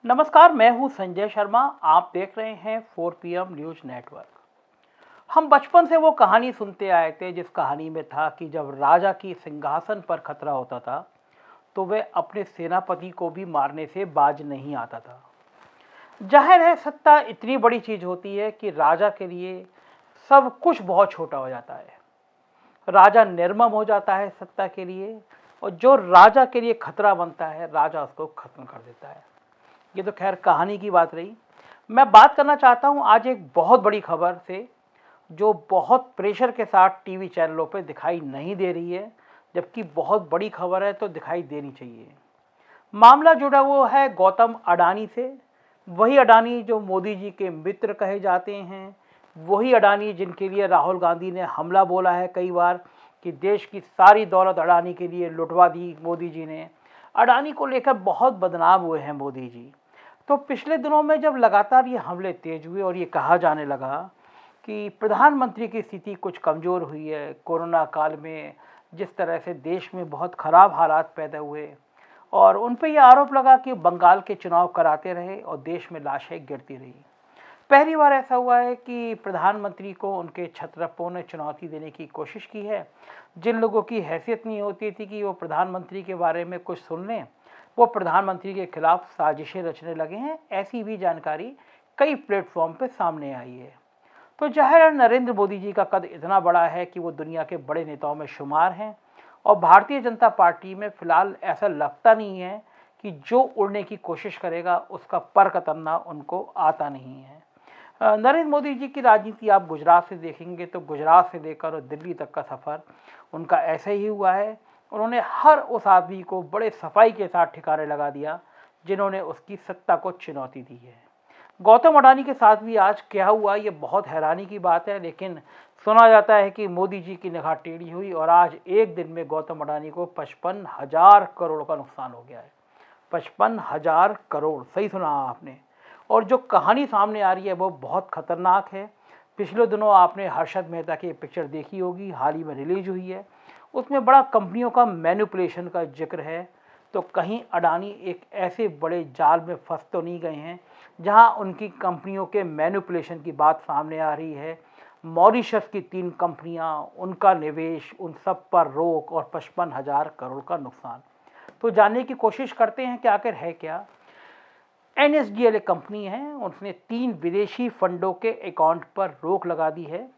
नमस्कार, मैं हूं संजय शर्मा। आप देख रहे हैं 4 PM न्यूज नेटवर्क। हम बचपन से वो कहानी सुनते आए थे जिस कहानी में था कि जब राजा की सिंहासन पर खतरा होता था तो वे अपने सेनापति को भी मारने से बाज नहीं आता था। जाहिर है, सत्ता इतनी बड़ी चीज होती है कि राजा के लिए सब कुछ बहुत छोटा हो जाता है। राजा निर्मम हो जाता है सत्ता के लिए, और जो राजा के लिए खतरा बनता है राजा उसको खत्म कर देता है। ये तो खैर कहानी की बात रही। मैं बात करना चाहता हूं आज एक बहुत बड़ी खबर से, जो बहुत प्रेशर के साथ टीवी चैनलों पर दिखाई नहीं दे रही है, जबकि बहुत बड़ी खबर है तो दिखाई देनी चाहिए। मामला जुड़ा हुआ है गौतम अडानी से। वही अडानी जो मोदी जी के मित्र कहे जाते हैं, वही अडानी जिनके लिए राहुल गांधी ने हमला बोला है कई बार कि देश की सारी दौलत अडानी के लिए लुटवा दी मोदी जी ने। अडानी को लेकर बहुत बदनाम हुए हैं मोदी जी। तो पिछले दिनों में जब लगातार ये हमले तेज हुए और ये कहा जाने लगा कि प्रधानमंत्री की स्थिति कुछ कमज़ोर हुई है कोरोना काल में, जिस तरह से देश में बहुत ख़राब हालात पैदा हुए, और उन पर यह आरोप लगा कि बंगाल के चुनाव कराते रहे और देश में लाशें गिरती रही। पहली बार ऐसा हुआ है कि प्रधानमंत्री को उनके छत्रपों ने चुनौती देने की कोशिश की है। जिन लोगों की हैसियत नहीं होती थी कि वो प्रधानमंत्री के बारे में कुछ सुन लें, वो प्रधानमंत्री के खिलाफ साजिशें रचने लगे हैं। ऐसी भी जानकारी कई प्लेटफॉर्म पर सामने आई है। तो जाहिर है, नरेंद्र मोदी जी का कद इतना बड़ा है कि वो दुनिया के बड़े नेताओं में शुमार हैं, और भारतीय जनता पार्टी में फिलहाल ऐसा लगता नहीं है कि जो उड़ने की कोशिश करेगा उसका पर कतरना उनको आता नहीं है। नरेंद्र मोदी जी की राजनीति आप गुजरात से देखेंगे तो गुजरात से लेकर और दिल्ली तक का सफ़र उनका ऐसे ही हुआ है। उन्होंने हर उस आदमी को बड़े सफाई के साथ ठिकाने लगा दिया जिन्होंने उसकी सत्ता को चुनौती दी है। गौतम अडानी के साथ भी आज क्या हुआ, ये बहुत हैरानी की बात है। लेकिन सुना जाता है कि मोदी जी की निगाह टेढ़ी हुई और आज एक दिन में गौतम अडानी को 55,000 करोड़ का नुकसान हो गया है। 55,000 करोड़, सही सुना आपने। और जो कहानी सामने आ रही है वो बहुत खतरनाक है। पिछले दिनों आपने हर्षद मेहता की पिक्चर देखी होगी, हाल ही में रिलीज हुई है। उसमें बड़ा कंपनियों का मैनिपुलेशन का जिक्र है। तो कहीं अडानी एक ऐसे बड़े जाल में फंस तो नहीं गए हैं जहां उनकी कंपनियों के मैनिपुलेशन की बात सामने आ रही है। मॉरिशस की 3 कंपनियां, उनका निवेश, उन सब पर रोक और 55,000 करोड़ का नुकसान। तो जानने की कोशिश करते हैं कि आखिर है क्या। NSDL एक कंपनी है, उसने 3 विदेशी फंडों के अकाउंट पर रोक लगा दी है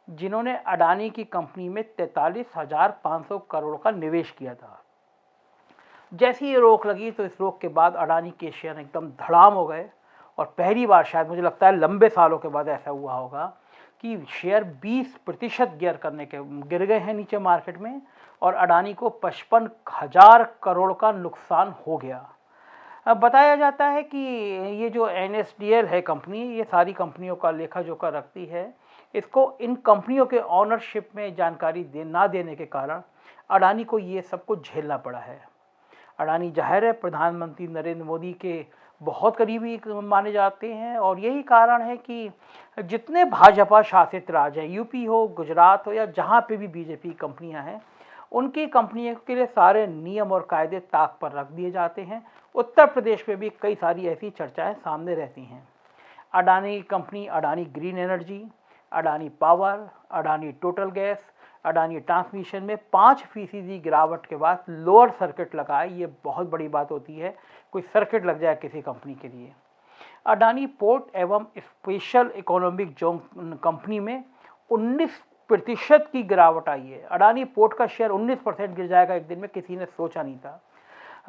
जिन्होंने अडानी की कंपनी में 43,500 करोड़ का निवेश किया था। जैसी ये रोक लगी तो इस रोक के बाद अडानी के शेयर एकदम धड़ाम हो गए, और पहली बार शायद मुझे लगता है लंबे सालों के बाद ऐसा हुआ होगा कि शेयर 20% गिर गए हैं नीचे मार्केट में, और अडानी को 55,000 करोड़ का नुकसान हो गया। अब बताया जाता है कि ये जो NSDL है कंपनी, ये सारी कंपनियों का लेखा जोखा रखती है। इसको इन कंपनियों के ऑनरशिप में जानकारी ना देने के कारण अडानी को ये सब कुछ झेलना पड़ा है। अडानी जाहिर है प्रधानमंत्री नरेंद्र मोदी के बहुत करीबी माने जाते हैं, और यही कारण है कि जितने भाजपा शासित राज्य हैं, यूपी हो, गुजरात हो, या जहाँ पे भी बीजेपी कंपनियां हैं, उनकी कंपनियों के लिए सारे नियम और कायदे ताक पर रख दिए जाते हैं। उत्तर प्रदेश में भी कई सारी ऐसी चर्चाएं सामने रहती हैं। Adani company, Adani green energy, Adani power, Adani total gas, Adani transmission में 5% गिरावट के बाद लोअर सर्किट लगा है। ये बहुत बड़ी बात होती है, कोई सर्किट लग जाए किसी कंपनी के लिए। अडानी पोर्ट एवं स्पेशल इकोनॉमिक जोन कंपनी में 19% की गिरावट आई है। अडानी पोर्ट का शेयर 19% गिर जाएगा एक दिन में, किसी ने सोचा नहीं था।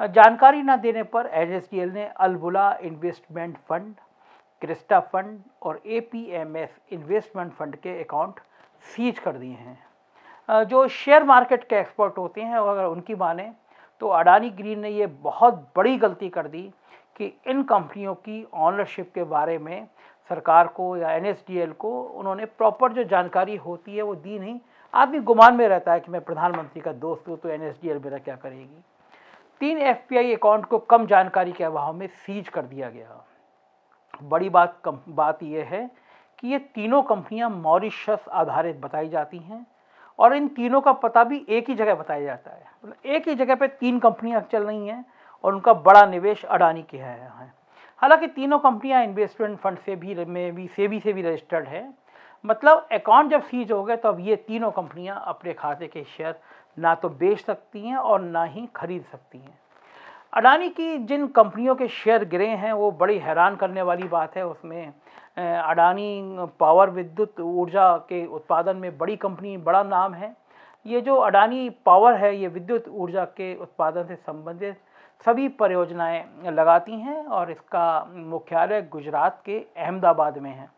जानकारी न देने पर NSDL ने Albula investment fund, Crysta fund और APMS इन्वेस्टमेंट फंड के अकाउंट सीज कर दिए हैं। जो शेयर मार्केट के एक्सपर्ट होते हैं, अगर उनकी माने तो अडानी ग्रीन ने ये बहुत बड़ी गलती कर दी कि इन कंपनियों की ऑनरशिप के बारे में सरकार को या NSDL को उन्होंने प्रॉपर जो जानकारी होती है वो दी नहीं। आदमी गुमान में रहता है कि मैं प्रधानमंत्री का दोस्त हूँ तो NSDL मेरा क्या करेगी। 3 FPI अकाउंट को कम जानकारी के अभाव में सीज कर दिया गया। बड़ी बात यह है कि ये तीनों कंपनियां मॉरिशस आधारित बताई जाती हैं, और इन तीनों का पता भी एक ही जगह बताया जाता है। मतलब एक ही जगह पे 3 कंपनियां चल रही हैं और उनका बड़ा निवेश अडानी के है। हालांकि तीनों कंपनियां इन्वेस्टमेंट फंड से भी सेबी से भी रजिस्टर्ड है। मतलब अकाउंट जब सीज हो गए तो अब ये तीनों कंपनियां अपने खाते के शेयर ना तो बेच सकती हैं और ना ही खरीद सकती हैं। अडानी की जिन कंपनियों के शेयर गिरे हैं वो बड़ी हैरान करने वाली बात है। उसमें अडानी पावर विद्युत ऊर्जा के उत्पादन में बड़ी कंपनी, बड़ा नाम है। ये जो अडानी पावर है ये विद्युत ऊर्जा के उत्पादन से संबंधित सभी परियोजनाएं लगाती हैं और इसका मुख्यालय गुजरात के अहमदाबाद में है।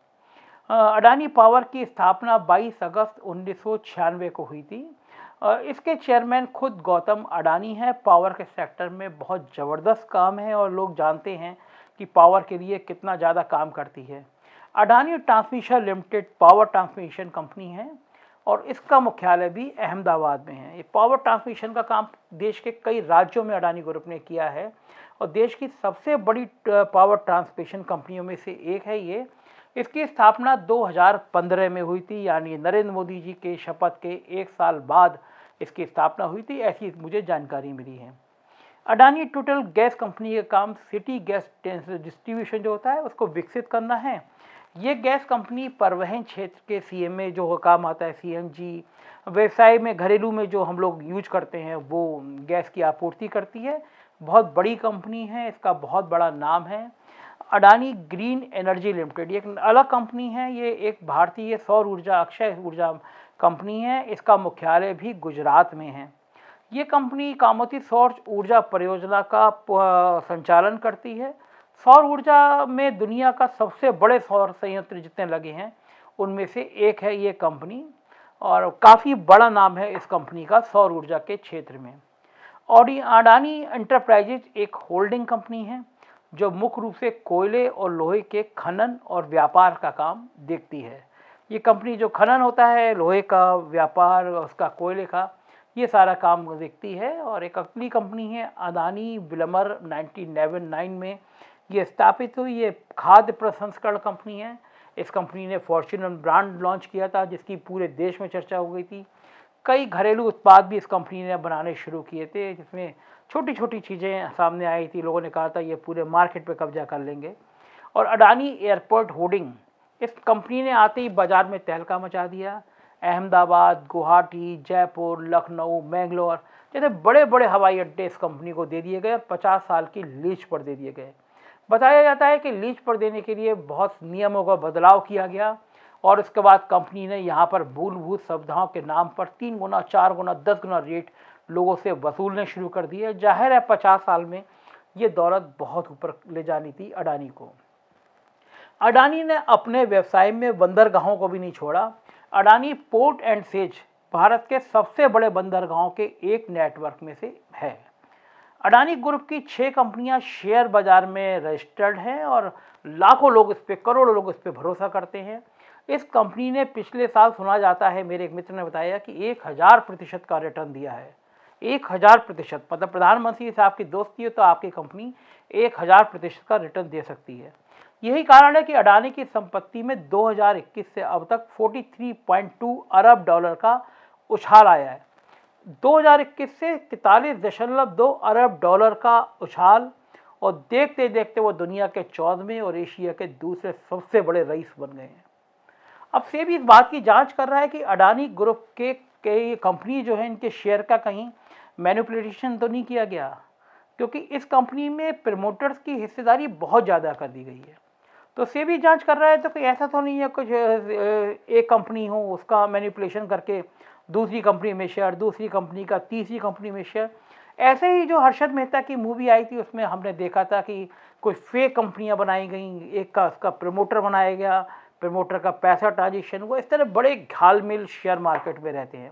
अडानी पावर की स्थापना 22 अगस्त 1996 को हुई थी। इसके चेयरमैन खुद गौतम अडानी है। पावर के सेक्टर में बहुत ज़बरदस्त काम है और लोग जानते हैं कि पावर के लिए कितना ज़्यादा काम करती है। Adani transmission limited power transmission company है और इसका मुख्यालय भी अहमदाबाद में है। ये पावर ट्रांसमिशन का काम देश के कई राज्यों में अडानी ग्रुप ने किया है और देश की सबसे बड़ी पावर ट्रांसमिशन कंपनियों में से एक है ये। इसकी स्थापना 2015 में हुई थी, यानी नरेंद्र मोदी जी के शपथ के 1 साल बाद इसकी स्थापना हुई थी, ऐसी मुझे जानकारी मिली है। अडानी टोटल गैस कंपनी का काम सिटी गैस डिस्ट्रीब्यूशन जो होता है उसको विकसित करना है। ये गैस कंपनी परिवहन क्षेत्र के सीएमए जो काम आता है, सीएनजी, व्यवसाय में घरेलू में जो हम लोग यूज करते हैं वो गैस की आपूर्ति करती है। बहुत बड़ी कंपनी है, इसका बहुत बड़ा नाम है। अडानी ग्रीन एनर्जी लिमिटेड ये एक अलग कंपनी है। ये एक भारतीय सौर ऊर्जा अक्षय ऊर्जा कंपनी है। इसका मुख्यालय भी गुजरात में है। ये कंपनी कामोती सौर ऊर्जा परियोजना का संचालन करती है। सौर ऊर्जा में दुनिया का सबसे बड़े सौर संयंत्र जितने लगे हैं उनमें से एक है ये कंपनी और काफ़ी बड़ा नाम है इस कंपनी का सौर ऊर्जा के क्षेत्र में। और अडानी एंटरप्राइजेज एक होल्डिंग कंपनी है जो मुख्य रूप से कोयले और लोहे के खनन और व्यापार का काम देखती है। ये कंपनी जो खनन होता है, लोहे का व्यापार, उसका कोयले का, ये सारा काम देखती है। और एक अगली कंपनी है अडानी विलमर 1999 में ये स्थापित हुई। ये खाद्य प्रसंस्करण कंपनी है। इस कंपनी ने फॉर्च्यूनर ब्रांड लॉन्च किया था जिसकी पूरे देश में चर्चा हो गई थी। कई घरेलू उत्पाद भी इस कंपनी ने बनाने शुरू किए थे जिसमें छोटी छोटी चीज़ें सामने आई थी। लोगों ने कहा था ये पूरे मार्केट पे कब्जा कर लेंगे। और अडानी एयरपोर्ट होर्डिंग, इस कंपनी ने आते ही बाजार में तहलका मचा दिया। अहमदाबाद, गुवाहाटी, जयपुर, लखनऊ, मैंगलोर जैसे बड़े बड़े हवाई अड्डे इस कंपनी को दे दिए गए। 50 साल की लीज पर दे दिए गए। बताया जाता है कि लीज पर देने के लिए बहुत नियमों का बदलाव किया गया और उसके बाद कंपनी ने यहाँ पर मूलभूत सुविधाओं के नाम पर 3 गुना, 4 गुना, 10 गुना रेट लोगों से वसूलने शुरू कर दिए। जाहिर है 50 साल में ये दौलत बहुत ऊपर ले जानी थी अडानी को। अडानी ने अपने व्यवसाय में बंदरगाहों को भी नहीं छोड़ा। Adani port and says Bharat के सबसे बड़े बंदरगाहों के एक नेटवर्क में से है। अडानी ग्रुप की 6 कंपनियां शेयर बाजार में रजिस्टर्ड हैं और लाखों लोग इस पे, करोड़ों लोग इस पे भरोसा करते हैं। इस कंपनी ने पिछले साल, सुना जाता है, मेरे एक मित्र ने बताया कि 1000% का रिटर्न दिया है। 1000%, मतलब प्रधानमंत्री से आपकी दोस्ती है तो आपकी कंपनी 1000% का रिटर्न दे सकती है। यही कारण है कि अडानी की संपत्ति में 2021 से अब तक 43.2 अरब डॉलर का उछाल आया है। 2021 से 43.2 अरब डॉलर का उछाल, और देखते देखते वो दुनिया के 14वें और एशिया के दूसरे सबसे बड़े रईस बन गए हैं। अब सेबी इस बात की जांच कर रहा है कि अडानी ग्रुप के कंपनी जो है इनके शेयर का कहीं मैनिपुलेशन तो नहीं किया गया, क्योंकि इस कंपनी में प्रमोटर्स की हिस्सेदारी बहुत ज़्यादा कर दी गई है। तो सेबी जांच कर रहा है तो कोई ऐसा तो नहीं है कुछ एक कंपनी हो उसका मैनिपुलेशन करके दूसरी कंपनी में शेयर, दूसरी कंपनी का तीसरी कंपनी में शेयर। ऐसे ही जो हर्षद मेहता की मूवी आई थी उसमें हमने देखा था कि कुछ फेक कंपनियां बनाई गई, एक का उसका प्रमोटर बनाया गया, प्रमोटर का पैसा ट्रांजेक्शन हुआ। इस तरह बड़े घालमेल शेयर मार्केट में रहते हैं।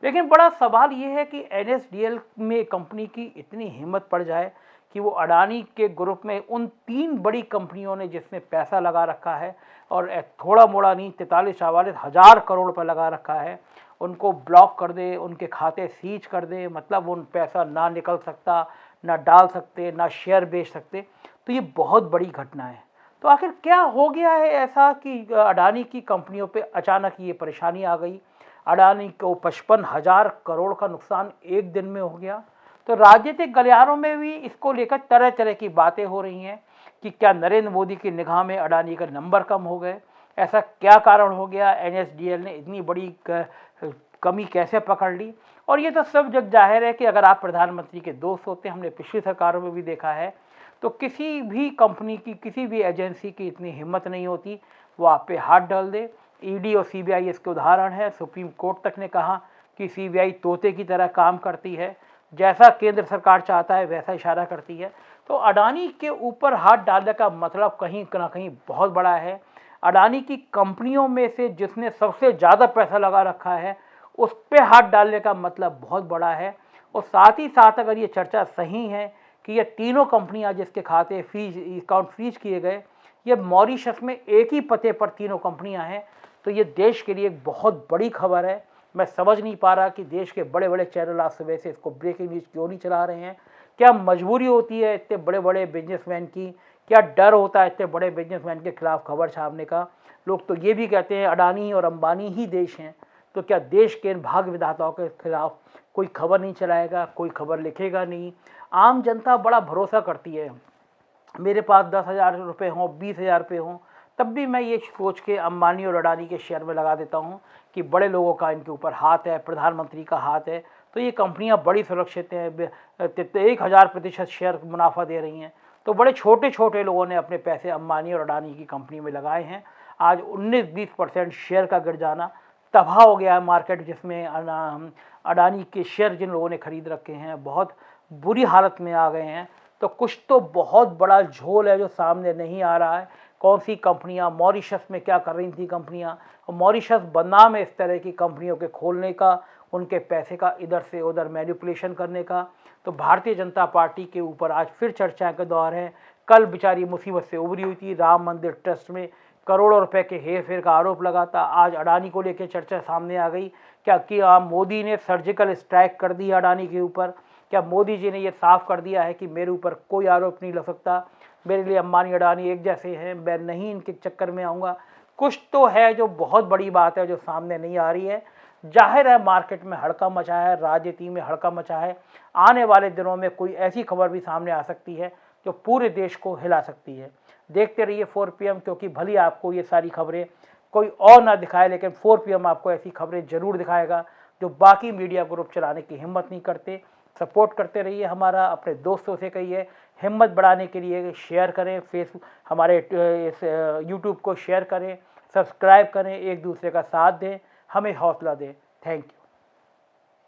लेकिन बड़ा सवाल ये है कि एनएसडीएल में कंपनी की इतनी हिम्मत पड़ जाए कि वो अडानी के ग्रुप में उन 3 बड़ी कंपनियों ने जिसमें पैसा लगा रखा है और थोड़ा मोड़ा नहीं 43-44 हज़ार करोड़ पर लगा रखा है, उनको ब्लॉक कर दे, उनके खाते सीज कर दे। मतलब उन पैसा ना निकल सकता, ना डाल सकते, ना शेयर बेच सकते। तो ये बहुत बड़ी घटना है। तो आखिर क्या हो गया है ऐसा कि अडानी की कंपनियों पे अचानक ये परेशानी आ गई? अडानी को 55,000 करोड़ का नुकसान एक दिन में हो गया। तो राजनीतिक गलियारों में भी इसको लेकर तरह तरह की बातें हो रही हैं कि क्या नरेंद्र मोदी की निगाह में अडानी का नंबर कम हो गए, ऐसा क्या कारण हो गया, एनएसडीएल ने इतनी बड़ी कमी कैसे पकड़ ली। और ये तो सब जग जाहिर है कि अगर आप प्रधानमंत्री के दोस्त होते, हमने पिछली सरकारों में भी देखा है, तो किसी भी कंपनी की, किसी भी एजेंसी की इतनी हिम्मत नहीं होती वो आप पे हाथ डाल दे। ईडी और सीबीआई इसके उदाहरण है। सुप्रीम कोर्ट तक ने कहा कि सीबीआई तोते की तरह काम करती है, जैसा केंद्र सरकार चाहता है वैसा इशारा करती है। तो अडानी के ऊपर हाथ डालने का मतलब कहीं ना कहीं बहुत बड़ा है। अडानी की कंपनियों में से जिसने सबसे ज़्यादा पैसा लगा रखा है उस पर हाथ डालने का मतलब बहुत बड़ा है। और साथ ही साथ अगर ये चर्चा सही है कि ये तीनों कंपनियां जिसके खाते अकाउंट फ्रीज किए गए, ये मॉरिशस में एक ही पते पर तीनों कंपनियां हैं, तो ये देश के लिए एक बहुत बड़ी खबर है। मैं समझ नहीं पा रहा कि देश के बड़े बड़े चैनल आज सुबह से इसको ब्रेकिंग न्यूज़ क्यों नहीं चला रहे हैं। क्या मजबूरी होती है इतने बड़े बड़े बिजनेसमैन की, क्या डर होता है इतने बड़े बिजनेसमैन के खिलाफ खबर छापने का। लोग तो ये भी कहते हैं अडानी और अंबानी ही देश हैं, तो क्या देश के इन भाग्य विधाताओं के खिलाफ कोई खबर नहीं चलाएगा, कोई खबर लिखेगा नहीं। आम जनता बड़ा भरोसा करती है। मेरे पास 10,000 रुपये हों, 20,000 रुपये हों, तब भी मैं ये सोच के अंबानी और अडानी के शेयर में लगा देता हूँ कि बड़े लोगों का इनके ऊपर हाथ है, प्रधानमंत्री का हाथ है, तो ये कंपनियां बड़ी सुरक्षित हैं, 1000% शेयर मुनाफा दे रही हैं। तो बड़े छोटे छोटे लोगों ने अपने पैसे अंबानी और अडानी की कंपनी में लगाए हैं। आज 19-20% शेयर का गिर जाना तबाह हो गया है मार्केट, जिसमें अडानी के शेयर जिन लोगों ने खरीद रखे हैं बहुत बुरी हालत में आ गए हैं। तो कुछ तो बहुत बड़ा झोल है जो सामने नहीं आ रहा है। कौन सी कंपनियां मॉरिशस में क्या कर रही थी कंपनियां, मॉरिशस बदनाम है इस तरह की कंपनियों के खोलने का, उनके पैसे का इधर से उधर मैनिपुलेशन करने का। तो भारतीय जनता पार्टी के ऊपर आज फिर चर्चा के दौर है। कल बेचारी मुसीबत से उभरी हुई थी, राम मंदिर ट्रस्ट में करोड़ों रुपए के हेर फेर का आरोप लगा था। आज अडानी को लेकर चर्चा सामने आ गई। क्या कि मोदी ने सर्जिकल स्ट्राइक कर दी अडानी के ऊपर? क्या मोदी जी ने ये साफ कर दिया है कि मेरे ऊपर कोई आरोप नहीं लग सकता, मेरे लिए अंबानी अडानी एक जैसे हैं, मैं नहीं इनके चक्कर में आऊँगा? कुछ तो है जो बहुत बड़ी बात है जो सामने नहीं आ रही है। जाहिर है मार्केट में हड़का मचा है, राजनीति में हड़का मचा है। आने वाले दिनों में कोई ऐसी खबर भी सामने आ सकती है जो पूरे देश को हिला सकती है। देखते रहिए 4 PM, क्योंकि भले आपको ये सारी खबरें कोई और ना दिखाए, लेकिन 4 PM आपको ऐसी खबरें जरूर दिखाएगा जो बाकी मीडिया ग्रुप चलाने की हिम्मत नहीं करते। सपोर्ट करते रहिए हमारा, अपने दोस्तों से कहिए हिम्मत बढ़ाने के लिए शेयर करें, फेसबुक हमारे इस यूट्यूब को शेयर करें, सब्सक्राइब करें, एक दूसरे का साथ दें, हमें हौसला दें। Thank you.